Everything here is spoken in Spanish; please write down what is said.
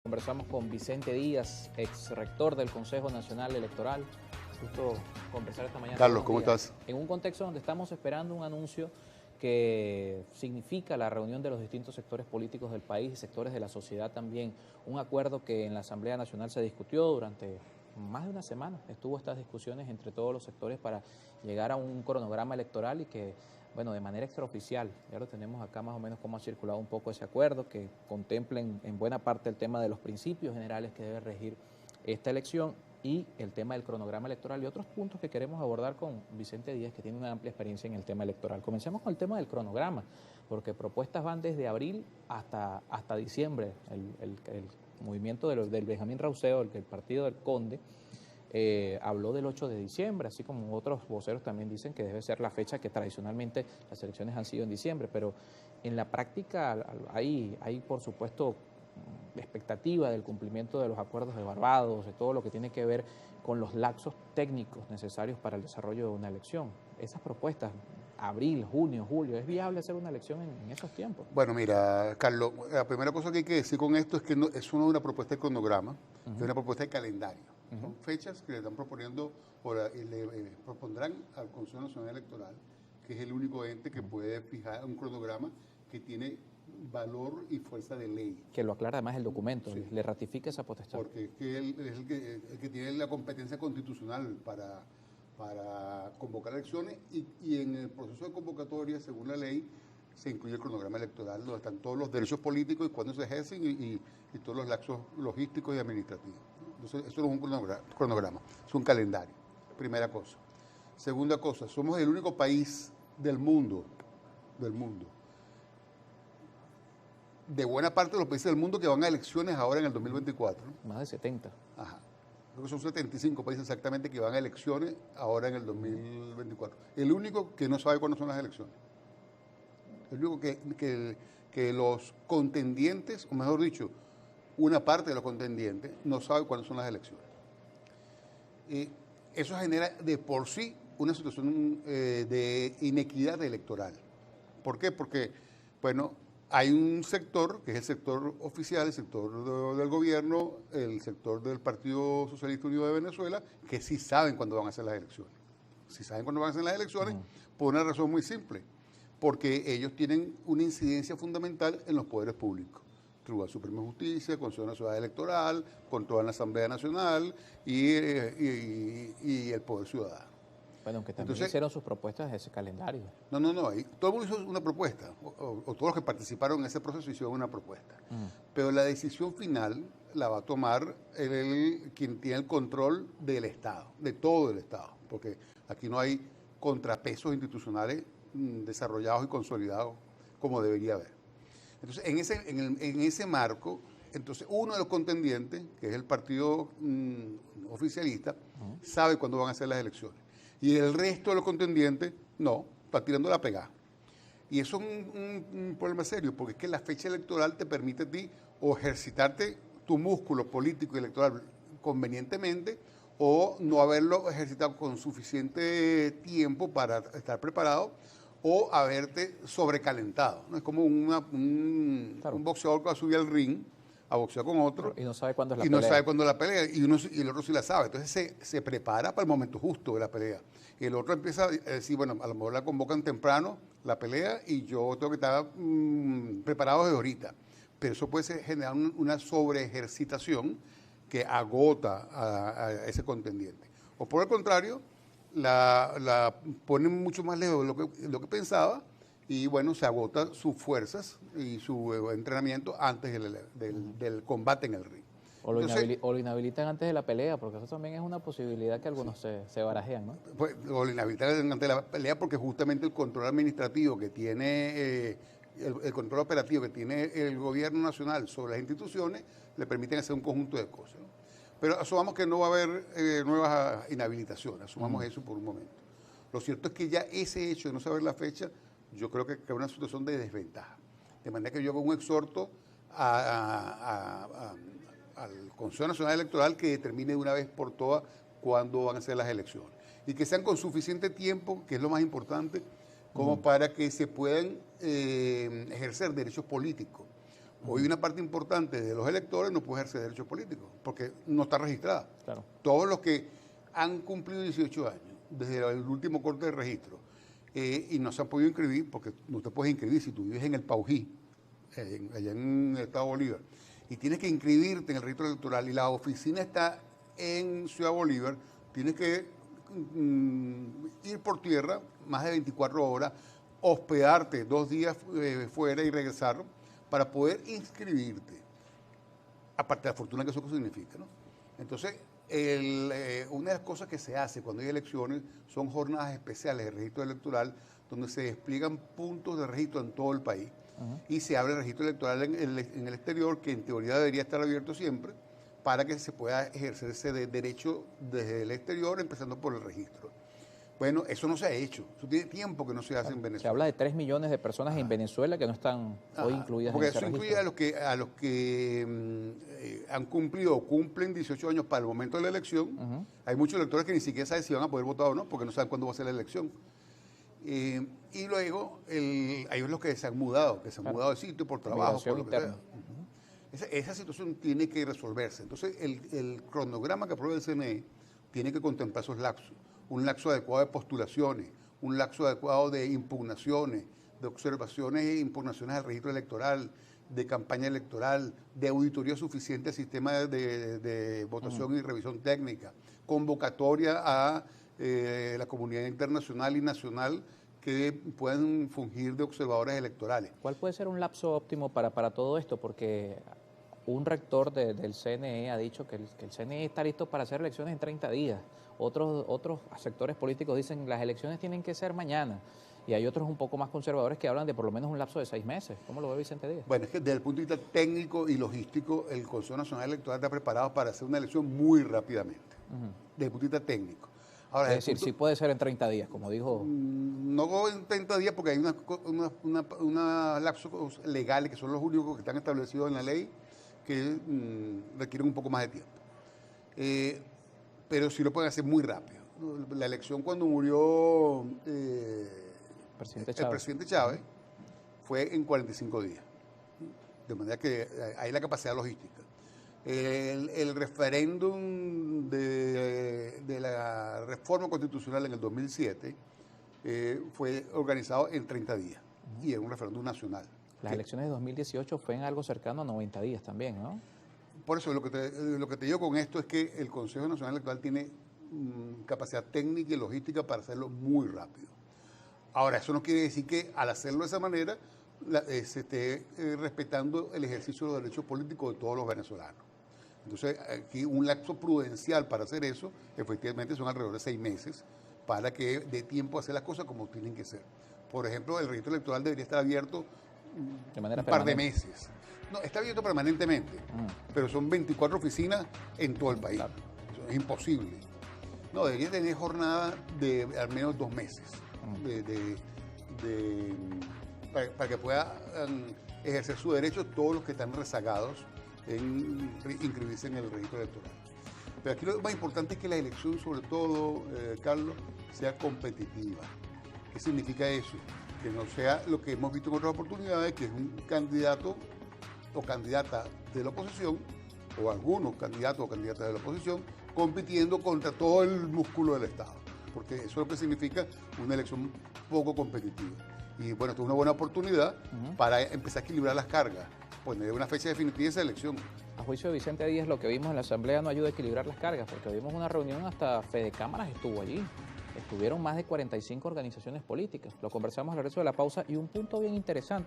Conversamos con Vicente Díaz, ex rector del Consejo Nacional Electoral. Justo conversar esta mañana. Carlos, ¿cómo estás? En un contexto donde estamos esperando un anuncio que significa la reunión de los distintos sectores políticos del país y sectores de la sociedad también. Un acuerdo que en la Asamblea Nacional se discutió durante más de una semana. Estuvo estas discusiones entre todos los sectores para llegar a un cronograma electoral y que, bueno, de manera extraoficial, ya lo tenemos acá más o menos cómo ha circulado un poco ese acuerdo, que contemplen en buena parte el tema de los principios generales que debe regir esta elección y el tema del cronograma electoral y otros puntos que queremos abordar con Vicente Díaz, que tiene una amplia experiencia en el tema electoral. Comencemos con el tema del cronograma, porque propuestas van desde abril hasta diciembre. El movimiento del Benjamín Rauseo, el partido del Conde, habló del 8 de diciembre, así como otros voceros también dicen que debe ser la fecha que tradicionalmente las elecciones han sido en diciembre, pero en la práctica hay por supuesto expectativa del cumplimiento de los acuerdos de Barbados, de todo lo que tiene que ver con los lapsos técnicos necesarios para el desarrollo de una elección. Esas propuestas, abril, junio, julio, ¿es viable hacer una elección en esos tiempos? Bueno, mira, Carlos, la primera cosa que hay que decir con esto es que no, es una propuesta de cronograma, es una propuesta de calendario. Son fechas que le están proponiendo y le propondrán al Consejo Nacional Electoral, que es el único ente que puede fijar un cronograma que tiene valor y fuerza de ley. Que lo aclara además el documento, Sí. le ratifica esa potestad. Porque es que él es el que tiene la competencia constitucional para convocar elecciones y en el proceso de convocatoria, según la ley, se incluye el cronograma electoral, donde están todos los derechos políticos y cuándo se ejercen y todos los lapsos logísticos y administrativos. Entonces, eso no es un cronograma, es un calendario, primera cosa. Segunda cosa, somos el único país del mundo, de buena parte de los países del mundo que van a elecciones ahora en el 2024. Más de 70. Ajá. Creo que son 75 países exactamente que van a elecciones ahora en el 2024. El único que no sabe cuándo son las elecciones. El único que los contendientes, o mejor dicho, una parte de los contendientes no sabe cuándo son las elecciones. Eso genera de por sí una situación de inequidad electoral. ¿Por qué? Porque, bueno, hay un sector, que es el sector oficial, el sector del gobierno, el sector del Partido Socialista Unido de Venezuela, que sí saben cuándo van a ser las elecciones. Sí saben cuándo van a ser las elecciones, por una razón muy simple, porque ellos tienen una incidencia fundamental en los poderes públicos. Tribunal Supremo de Justicia, Consejo Nacional Electoral, controlan la Asamblea Nacional y el Poder Ciudadano. Bueno, aunque también hicieron sus propuestas de ese calendario. No. Todo el mundo hizo una propuesta, o todos los que participaron en ese proceso hicieron una propuesta. Pero la decisión final la va a tomar quien tiene el control del Estado, de todo el Estado, porque aquí no hay contrapesos institucionales desarrollados y consolidados como debería haber. Entonces, en ese marco, entonces uno de los contendientes, que es el partido oficialista, sabe cuándo van a ser las elecciones. Y el resto de los contendientes, no, está tirando la pegada. Y eso es un problema serio, porque es que la fecha electoral te permite a ti o ejercitarte tu músculo político y electoral convenientemente, o no haberlo ejercitado con suficiente tiempo para estar preparado, o haberte sobrecalentado, ¿no? Es como un boxeador que va a subir al ring a boxear con otro. Y no sabe cuándo es la pelea. pelea. No sabe cuándo es la pelea, y el otro sí la sabe. Entonces se prepara para el momento justo de la pelea. Y el otro empieza a decir, bueno, a lo mejor la convocan temprano, la pelea, y yo tengo que estar preparado desde ahorita. Pero eso puede generar una sobreejercitación que agota a ese contendiente. O por el contrario, la ponen mucho más lejos de lo que pensaba, y bueno, se agota sus fuerzas y su entrenamiento antes del combate en el ring. O lo inhabilitan antes de la pelea, porque eso también es una posibilidad que algunos se barajean, ¿no? Pues, o lo inhabilitan antes de la pelea porque justamente el control administrativo que tiene, el control operativo que tiene el gobierno nacional sobre las instituciones, le permiten hacer un conjunto de cosas, ¿no? Pero asumamos que no va a haber nuevas inhabilitaciones, asumamos eso por un momento. Lo cierto es que ya ese hecho de no saber la fecha, yo creo que es una situación de desventaja. De manera que yo hago un exhorto al Consejo Nacional Electoral que determine de una vez por todas cuándo van a ser las elecciones. Y que sean con suficiente tiempo, que es lo más importante, como para que se puedan ejercer derechos políticos. Hoy una parte importante de los electores no puede ejercer derechos políticos porque no está registrada. Claro. Todos los que han cumplido 18 años desde el último corte de registro y no se han podido inscribir, porque no te puedes inscribir si tú vives en el Paují, allá en el estado de Bolívar, y tienes que inscribirte en el registro electoral y la oficina está en Ciudad Bolívar, tienes que ir por tierra más de 24 horas, hospedarte 2 días fuera y regresar para poder inscribirte, aparte de la fortuna que eso significa, ¿no? Entonces, una de las cosas que se hace cuando hay elecciones son jornadas especiales de registro electoral donde se despliegan puntos de registro en todo el país y se abre el registro electoral en el exterior, que en teoría debería estar abierto siempre, para que se pueda ejercer ese derecho desde el exterior, empezando por el registro. Bueno, eso no se ha hecho. Eso tiene tiempo que no se hace en Venezuela. Se habla de 3 millones de personas en Venezuela que no están hoy incluidas en ese registro. Porque eso incluye a los que han cumplido o cumplen 18 años para el momento de la elección. Hay muchos electores que ni siquiera saben si van a poder votar o no, porque no saben cuándo va a ser la elección. Y luego hay los que se han mudado, de sitio por trabajo, por lo que sea. Esa situación tiene que resolverse. Entonces, el cronograma que aprueba el CNE tiene que contemplar esos lapsos. Un lapso adecuado de postulaciones, un lapso adecuado de impugnaciones, de observaciones e impugnaciones al registro electoral, de campaña electoral, de auditoría suficiente al sistema de votación y revisión técnica, convocatoria a la comunidad internacional y nacional que puedan fungir de observadores electorales. ¿Cuál puede ser un lapso óptimo para todo esto? Porque un rector del CNE ha dicho que el CNE está listo para hacer elecciones en 30 días. Otros sectores políticos dicen que las elecciones tienen que ser mañana. Y hay otros un poco más conservadores que hablan de por lo menos un lapso de 6 meses. ¿Cómo lo ve Vicente Díaz? Bueno, es que desde el punto de vista técnico y logístico, el Consejo Nacional Electoral está preparado para hacer una elección muy rápidamente, desde el punto de vista técnico. Ahora, es decir, sí puede ser en 30 días, como dijo... No en 30 días porque hay unos lapsos legales que son los únicos que están establecidos en la ley que requieren un poco más de tiempo. Pero sí lo pueden hacer muy rápido. La elección cuando murió el presidente Chávez fue en 45 días. De manera que hay la capacidad logística. El referéndum de la reforma constitucional en el 2007 fue organizado en 30 días y era un referéndum nacional. Las elecciones de 2018 fue en algo cercano a 90 días también, ¿no? Por eso lo que te digo con esto es que el Consejo Nacional Electoral tiene capacidad técnica y logística para hacerlo muy rápido. Ahora, eso no quiere decir que al hacerlo de esa manera se esté respetando el ejercicio de los derechos políticos de todos los venezolanos. Entonces, aquí un lapso prudencial para hacer eso, efectivamente son alrededor de 6 meses, para que dé tiempo a hacer las cosas como tienen que ser. Por ejemplo, el registro electoral debería estar abierto un par de meses. No, está abierto permanentemente, pero son 24 oficinas en todo el país. Claro. Eso es imposible. No, debería tener jornada de al menos 2 meses para que puedan ejercer su derecho todos los que están rezagados en inscribirse en el registro electoral. Pero aquí lo más importante es que la elección, sobre todo, Carlos, sea competitiva. ¿Qué significa eso? Que no sea lo que hemos visto en otras oportunidades, que es un candidato o candidata de la oposición, o algunos candidatos o candidatas de la oposición, compitiendo contra todo el músculo del Estado. Porque eso es lo que significa una elección poco competitiva. Y bueno, esto es una buena oportunidad para empezar a equilibrar las cargas, poner una fecha definitiva de esa elección. A juicio de Vicente Díaz, lo que vimos en la Asamblea no ayuda a equilibrar las cargas, porque vimos una reunión, hasta Fede Cámaras estuvo allí. Estuvieron más de 45 organizaciones políticas. Lo conversamos al regreso de la pausa y un punto bien interesante.